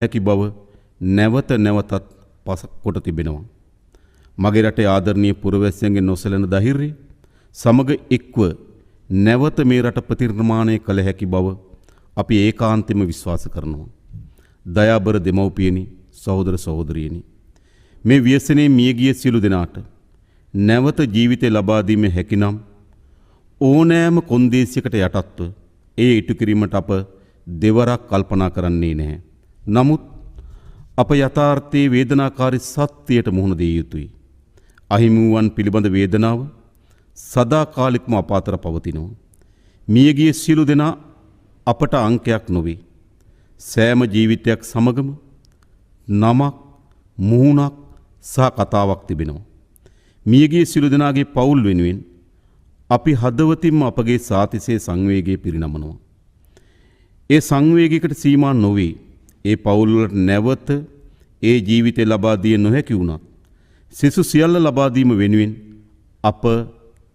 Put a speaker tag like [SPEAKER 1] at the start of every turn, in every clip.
[SPEAKER 1] හැකි බව නැවත නැවතත් පසක් කොට තිබෙනවා. මගේ රටේ ආදරණීය පුරවැසියන්ගේ නොසැලෙන ධෛර්යය සමග එක්ව නැවත මේ රට ප්‍රතිනිර්මාණය කළ හැකි බව අපි ඒකාන්තයෙන්ම විශ්වාස කරනවා. දයාබර දෙමව්පියනි, සහෝදර සහෝදරියනි, මේ ව්‍යසනයේ මියගිය සියලු දෙනාට නැවත ජීවිතය ලබා දීමේ හැකිනම් ඕනෑම කොන්දේසියකට යටත්ව ඒ ඉටු කිරීමට අප දෙවරක් කල්පනා කරන්නේ නැහැ. නමුත් අප යථාර්ථයේ වේදනාකාරී සත්‍යයට මුහුණ දිය යුතුයි. අහිමි වූවන් පිළිබඳ වේදනාව සදාකාලිකම අප අතර පවතිනවා. මියගිය සියලු දෙනා අපට අංකයක් නොවේ. සෑම ජීවිතයක් සමගම නමක්, මුහුණක් සහ කතාවක් තිබෙනවා. මියගිය සියලු දෙනාගේ පවුල් වෙනුවෙන් අපි හදවතින්ම අපගේ සාතිශය සංවේගය පිරිනමනවා. ඒ සංවේගයකට සීමා නොවේ. ඒ පවුල් වලට නැවත ඒ ජීවිතය ලබා දිය නොහැකි වුණත් සිසු සියල්ල ලබා දීම වෙනුවෙන් අප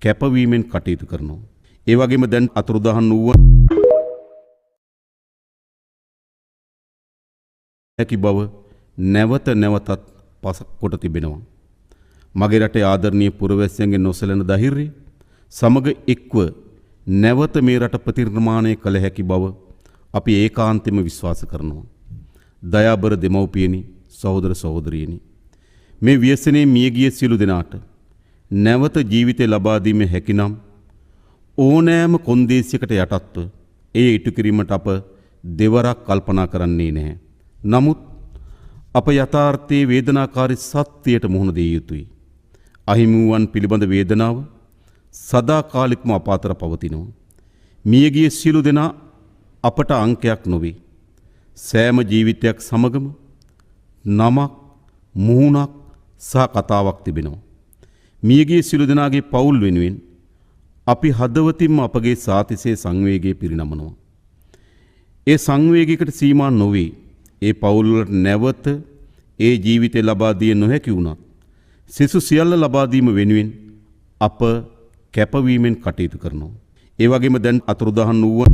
[SPEAKER 1] කැපවීමෙන් කටයුතු කරනවා. ඒ වගේම දැන් අතුරුදහන් වූ හැකි බව නැවත නැවතත් පසක් කොට තිබෙනවා. මගේ රටේ ආදරණීය පුරවැසියන්ගේ නොසැලෙන ධෛර්යය සමග එක්ව නැවත මේ රට ප්‍රතිනිර්මාණය කළ හැකි බව අපි ඒකාන්තයෙන්ම විශ්වාස කරනවා. දයාබර දෙමව්පියනි, සහෝදර සහෝදරියනි, මේ ව්‍යසනයේ මියගිය සියලු දෙනාට නැවත ජීවිතය ලබා දීමේ හැකිනම් ඕනෑම කොන්දේසියකට යටත්ව ඒ ඉටු කිරීමට අප දෙවරක් කල්පනා කරන්නේ නැහැ. නමුත් අප යථාර්ථයේ වේදනාකාරී සත්‍යයට මුහුණ දිය යුතුයි. අහිමි වූවන් පිළිබඳ වේදනාව සදාකාලිකම අප අතර පවතිනවා. මියගිය සියලු දෙනා අපට අංකයක් නොවේ. සෑම ජීවිතයක් සමගම නමක්, මුහුණක් සහ කතාවක් තිබෙනවා. මියගිය සියලු දෙනාගේ පවුල් වෙනුවෙන් අපි හදවතින්ම අපගේ සාතිශය සංවේගය පිරිනමනවා. ඒ සංවේගයකට සීමා නොවේ. ඒ පවුල් වලට නැවත ඒ ජීවිතය ලබා දිය නොහැකි වුණත් සිසු සියල්ල ලබා දීම වෙනුවෙන් අප කැපවීමෙන් කටයුතු කරනවා. ඒ වගේම දැන් අතුරුදහන් වූ